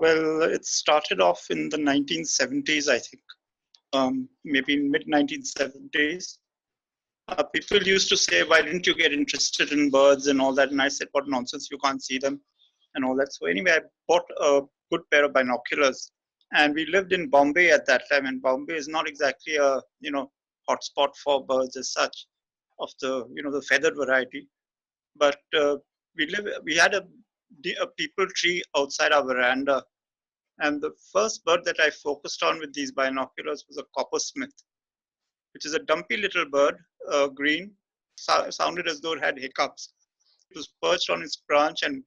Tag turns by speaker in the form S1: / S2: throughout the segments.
S1: Well, it started off in the 1970s, I think, maybe mid 1970s. People used to say, "Why didn't you get interested in birds and all that?" And I said, "What nonsense! You can't see them and all that." So anyway, I bought a good pair of binoculars, and we lived in Bombay at that time. And Bombay is not exactly a hotspot for birds as such, of the the feathered variety. But we had a people tree outside our veranda, and the first bird that I focused on with these binoculars was a coppersmith, which is a dumpy little bird, green, sounded as though it had hiccups. It was perched on its branch and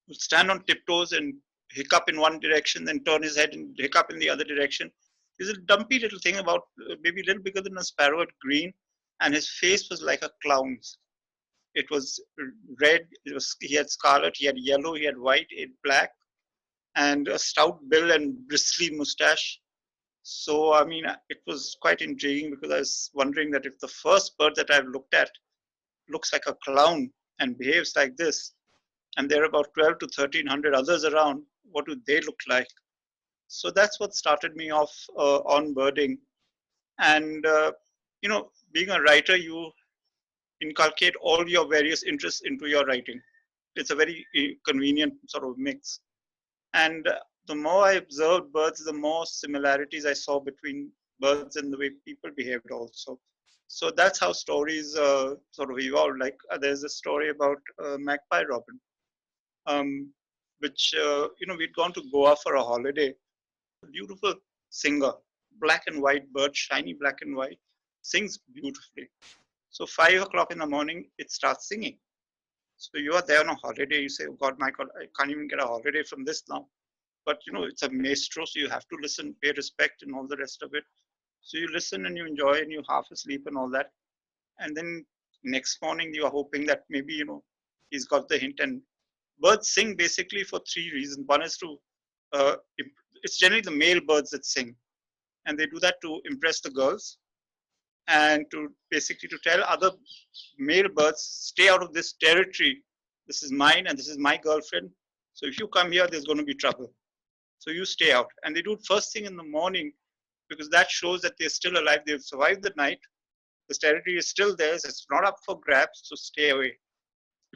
S1: would stand on tiptoes and hiccup in one direction, then turn his head and hiccup in the other direction. He's a dumpy little thing, about maybe a little bigger than a sparrow, at green, and his face was like a clown's. It was red. He had scarlet. He had yellow. He had white. He had black, and a stout bill and bristly mustache. So, I mean, it was quite intriguing, because I was wondering that if the first bird that I've looked at looks like a clown and behaves like this, and there are about 12 to 1300 others around, what do they look like? So that's what started me off on birding. And, being a writer, you inculcate all your various interests into your writing. It's a very convenient sort of mix. And the more I observed birds, the more similarities I saw between birds and the way people behaved also. So that's how stories sort of evolved. Like there's a story about magpie robin, which, we'd gone to Goa for a holiday. A beautiful singer, black and white bird, shiny black and white, sings beautifully. So 5 o'clock in the morning, it starts singing. So you are there on a holiday. You say, "Oh God, my God, I can't even get a holiday from this now." But it's a maestro, so you have to listen, pay respect, and all the rest of it. So you listen and you enjoy, and you half asleep and all that. And then next morning, you are hoping that maybe he's got the hint. And birds sing basically for three reasons. One is to it's generally the male birds that sing, and they do that to impress the girls, and to basically to tell other male birds, "Stay out of this territory. This is mine, and this is my girlfriend. So if you come here, there's going to be trouble. So you stay out." And they do it first thing in the morning, because that shows that they're still alive. They've survived the night. This territory is still theirs. It's not up for grabs, so stay away.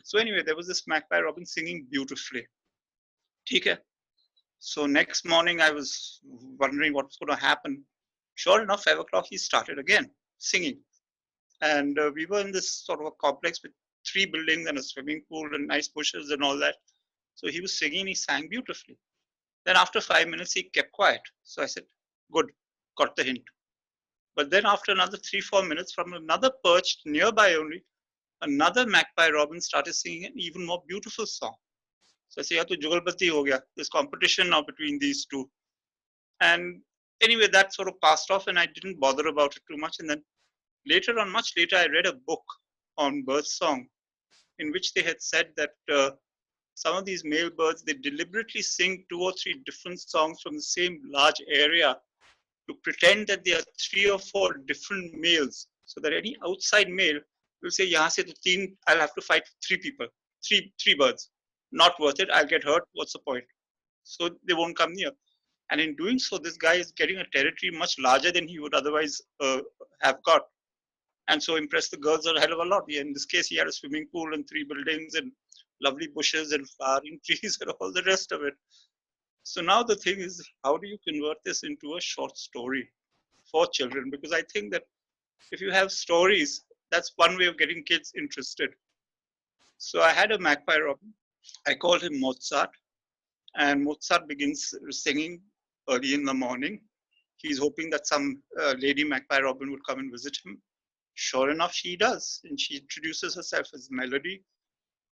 S1: So anyway, there was this magpie robin singing beautifully. Okay. So next morning, I was wondering what was going to happen. Sure enough, 5 o'clock, he started again singing. And we were in this sort of a complex with 3 buildings and a swimming pool and nice bushes and all that. So he was singing, he sang beautifully. Then after 5 minutes, he kept quiet. So I said, "Good, got the hint." But then after another 3-4 minutes, from another perch nearby only, another magpie robin started singing an even more beautiful song. So I said, "Yeah, to jugalbatti ho gaya." There's competition now between these two. And anyway, that sort of passed off, and I didn't bother about it too much. And then later on, much later, I read a book on birdsong, in which they had said that some of these male birds, they deliberately sing 2 or 3 different songs from the same large area, to pretend that there are 3 or 4 different males, so that any outside male will say, "Yahan se to teen, I'll have to fight 3 people, three birds. Not worth it. I'll get hurt. What's the point?" So they won't come near. And in doing so, this guy is getting a territory much larger than he would otherwise have got. And so impressed the girls a hell of a lot. In this case, he had a swimming pool and 3 buildings and lovely bushes and flowering trees and all the rest of it. So now the thing is, how do you convert this into a short story for children? Because I think that if you have stories, that's one way of getting kids interested. So I had a magpie robin. I called him Mozart. And Mozart begins singing early in the morning. He's hoping that some lady magpie robin would come and visit him. Sure enough, she does. And she introduces herself as Melody.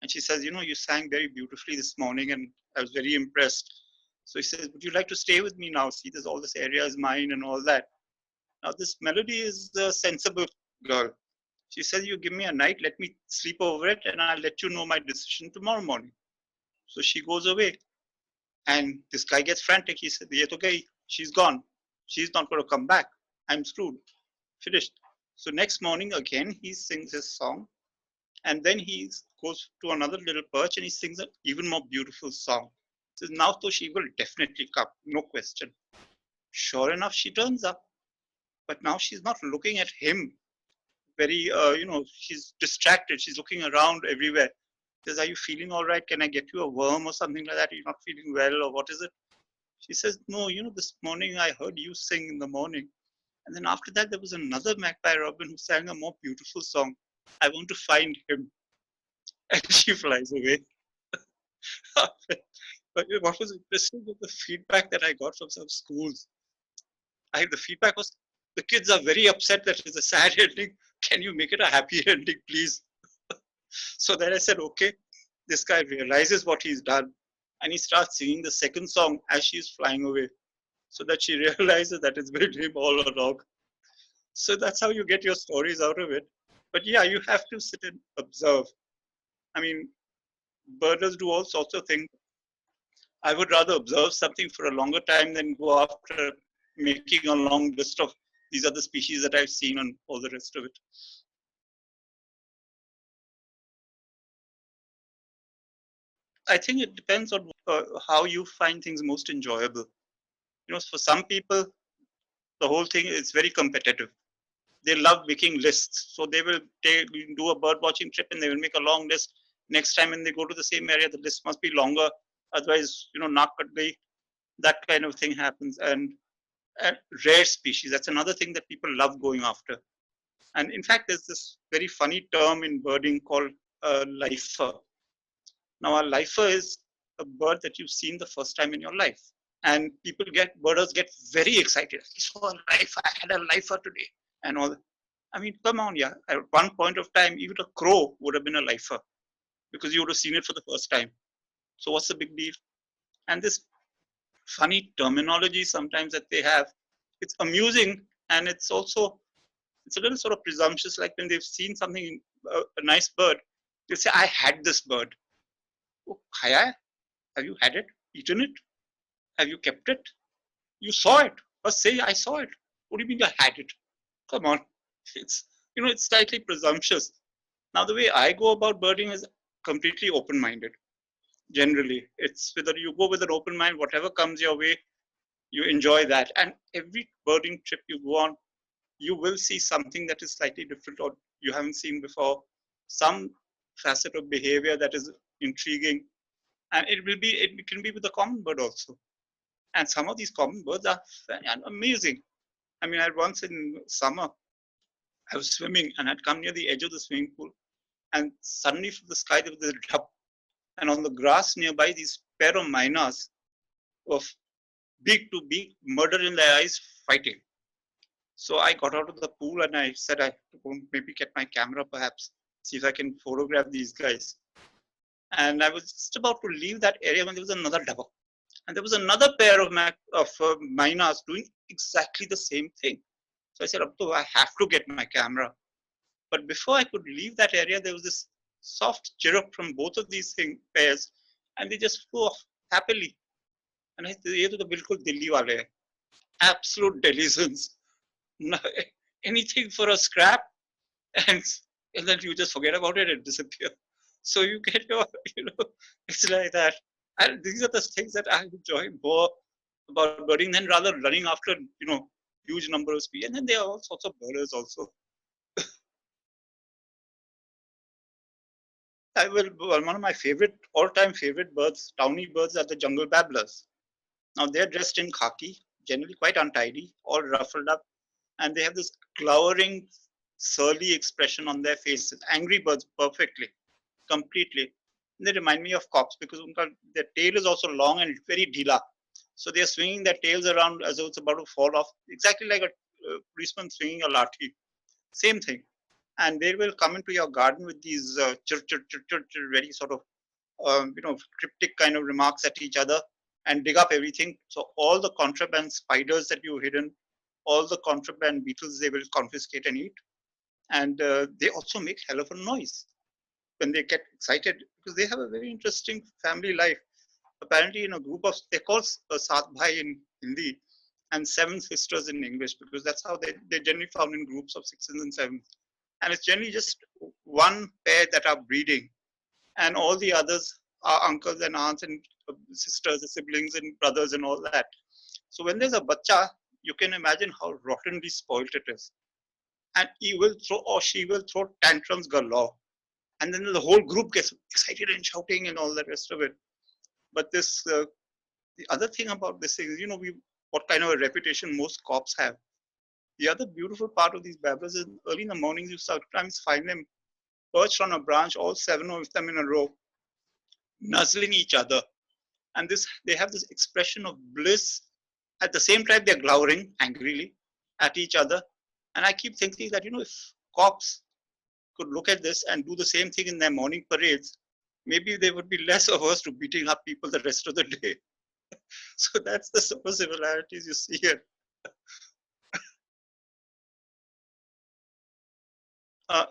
S1: And she says, "You sang very beautifully this morning, and I was very impressed." So he says, "Would you like to stay with me now? See, there's all this area is mine and all that." Now, this Melody is the sensible girl. She says, "You give me a night, let me sleep over it, and I'll let you know my decision tomorrow morning." So she goes away. And this guy gets frantic. He said, "Yet okay, she's gone. She's not going to come back. I'm screwed. Finished." So next morning, again, he sings his song. And then he goes to another little perch and he sings an even more beautiful song. So now, though, she will definitely come, no question. Sure enough, she turns up, but now she's not looking at him very, she's distracted. She's looking around everywhere. Says, "Are you feeling all right? Can I get you a worm or something like that? Are you not feeling well, or what is it?" She says, "No, this morning I heard you sing in the morning. And then after that, there was another magpie robin who sang a more beautiful song. I want to find him." And she flies away. But what was interesting was the feedback that I got from some schools. The feedback was, the kids are very upset that it's a sad ending. Can you make it a happy ending, please? So then I said, okay, this guy realizes what he's done, and he starts singing the second song as she's flying away, so that she realizes that it's been him all along. So that's how you get your stories out of it. But yeah, you have to sit and observe. I mean, birders do all sorts of things. I would rather observe something for a longer time than go after making a long list of these are the species that I've seen and all the rest of it. I think it depends on how you find things most enjoyable. For some people, the whole thing is very competitive. They love making lists. So they will do a bird watching trip and they will make a long list. Next time when they go to the same area, the list must be longer. Otherwise, naak kat gayi, that kind of thing happens. And rare species, that's another thing that people love going after. And in fact, there's this very funny term in birding called a lifer. Now, a lifer is a bird that you've seen the first time in your life. And birders get very excited. I saw a lifer, I had a lifer today, and all. I mean, come on, yeah. At one point of time, even a crow would have been a lifer because you would have seen it for the first time. So what's the big deal? And this funny terminology sometimes that they have, it's amusing, and it's a little sort of presumptuous. Like when they've seen something, a nice bird, they'll say, "I had this bird." Oh, Khaya, have you had it? Eaten it? Have you kept it? You saw it. First say, "I saw it." What do you mean I had it? Come on. It's slightly presumptuous. Now, the way I go about birding is completely open-minded. Generally, it's whether you go with an open mind, whatever comes your way, you enjoy that. And every birding trip you go on, you will see something that is slightly different or you haven't seen before, some facet of behavior that is intriguing. And it can be with a common bird also. And some of these common birds are amazing. I mean, I once in summer, I was swimming and I'd come near the edge of the swimming pool, and suddenly from the sky there was a dove, and on the grass nearby, these pair of miners of beak to beak, murder in their eyes, fighting. So I got out of the pool and I said I won't maybe get my camera, perhaps see if I can photograph these guys. And I was just about to leave that area when there was another dove, and there was another pair of miners doing exactly the same thing. So I said, "Abdu, I have to get my camera." But before I could leave that area, there was this soft chirrup from both of these pairs, and they just flew off happily. And I said, "Ye to the bilkul Delhi wale hai. Absolute delusions. Anything for a scrap, and, and then you just forget about it and disappear." So you get it's like that. And these are the things that I enjoy more about birding than rather running after, huge number of species. And then there are all sorts of birders also. One of my all-time favorite birds, towny birds, are the jungle babblers. Now they're dressed in khaki, generally quite untidy, all ruffled up, and they have this glowering, surly expression on their faces. Angry birds, perfectly, completely. And they remind me of cops because their tail is also long and very dhila. So they're swinging their tails around as though it's about to fall off, exactly like a policeman swinging a lathi. Same thing. And they will come into your garden with these chir, chir, chir, chir, chir, very sort of cryptic kind of remarks at each other and dig up everything. So all the contraband spiders that you've hidden, all the contraband beetles, they will confiscate and eat. And they also make hell of a noise when they get excited because they have a very interesting family life. Apparently, in a group of, they're called Sat Bhai in Hindi and seven sisters in English because that's how they're generally found in groups of sixes and sevens. And it's generally just one pair that are breeding, and all the others our uncles and aunts and sisters and siblings and brothers and all that. So when there's a bacha, you can imagine how rottenly spoiled it is. And he will throw or she will throw tantrums galore. And then the whole group gets excited and shouting and all the rest of it. But the other thing about this is, what kind of a reputation most cops have. The other beautiful part of these babblers is early in the mornings, you sometimes find them perched on a branch, all seven of them in a row, nuzzling each other. And they have this expression of bliss. At the same time, they're glowering angrily at each other. And I keep thinking that, if cops could look at this and do the same thing in their morning parades, maybe they would be less averse to beating up people the rest of the day. So that's the super similarities you see here.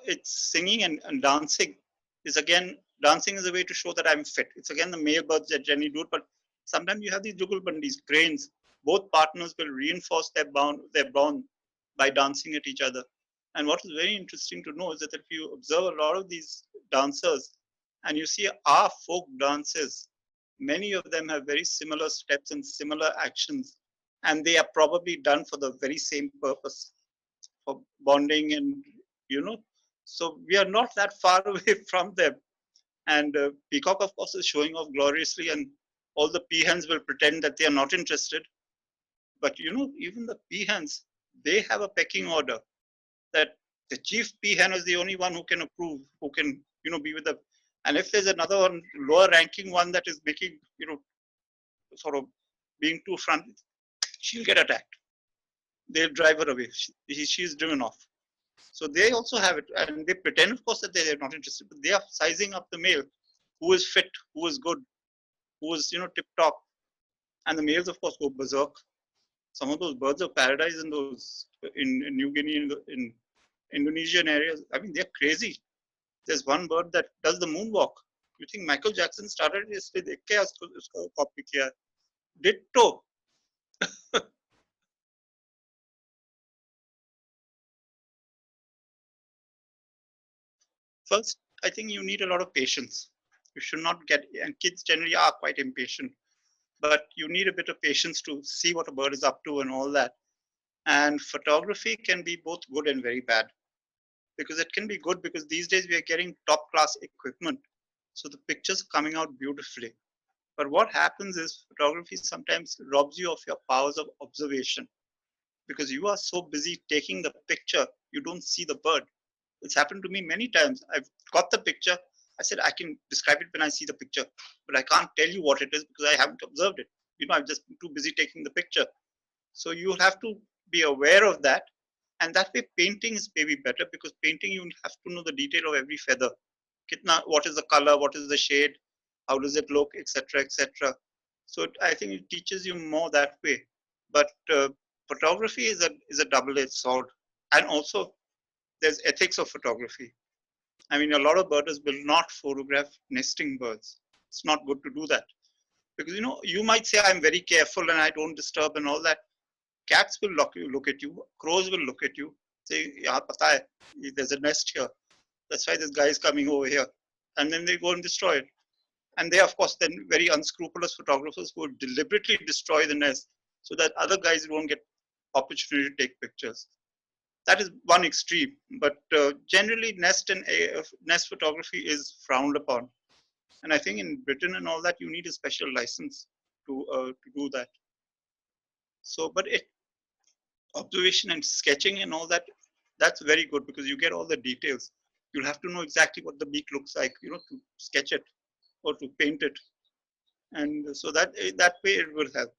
S1: It's singing and dancing is again, dancing is a way to show that I'm fit. It's again the male birds that generally do it, but sometimes you have these jugalbandis, cranes. Both partners will reinforce their bond by dancing at each other. And what is very interesting to know is that if you observe a lot of these dancers and you see our folk dances, many of them have very similar steps and similar actions, and they are probably done for the very same purpose, for bonding and you know so we are not that far away from them. And peacock of course is showing off gloriously, and all the peahens will pretend that they are not interested. But even the peahens, they have a pecking order, that the chief peahen is the only one who can approve, who can be with them. And if there's another one, lower ranking one, that is making sort of being too front, she'll get attacked. They'll drive her away. She's driven off. So they also have it, and they pretend, of course, that they're not interested, but they are sizing up the male, who is fit, who is good, who is tip top, and the males, of course, go berserk. Some of those birds of paradise in those in New Guinea, in Indonesian areas, I mean, they're crazy. There's one bird that does the moonwalk. You think Michael Jackson started yesterday? Copy kiya. Ditto. First, I think you need a lot of patience. You should not get, and kids generally are quite impatient, but you need a bit of patience to see what a bird is up to and all that. And photography can be both good and very bad, because it can be good because these days we are getting top class equipment. So the pictures are coming out beautifully. But what happens is photography sometimes robs you of your powers of observation, because you are so busy taking the picture, you don't see the bird. It's happened to me many times. I've got the picture. I said, I can describe it when I see the picture, but I can't tell you what it is because I haven't observed it. I've just been too busy taking the picture. So you have to be aware of that. And that way, painting is maybe better, because painting, you have to know the detail of every feather. What is the color, what is the shade, how does it look, etc., etc. So I think it teaches you more that way. But photography is a double-edged sword. And also, there's ethics of photography. I mean, a lot of birders will not photograph nesting birds. It's not good to do that, because you might say I'm very careful and I don't disturb and all that. Cats will look at you. Crows will look at you. Say, "Yeah, pata hai, there's a nest here. That's why this guy is coming over here," and then they go and destroy it. And they, of course, then very unscrupulous photographers who will deliberately destroy the nest so that other guys won't get opportunity to take pictures. That is one extreme, but generally nest photography is frowned upon. And I think in Britain and all that, you need a special license to do that. So, but observation and sketching and all that, that's very good, because you get all the details. You'll have to know exactly what the beak looks like, to sketch it or to paint it. And so that way it will help.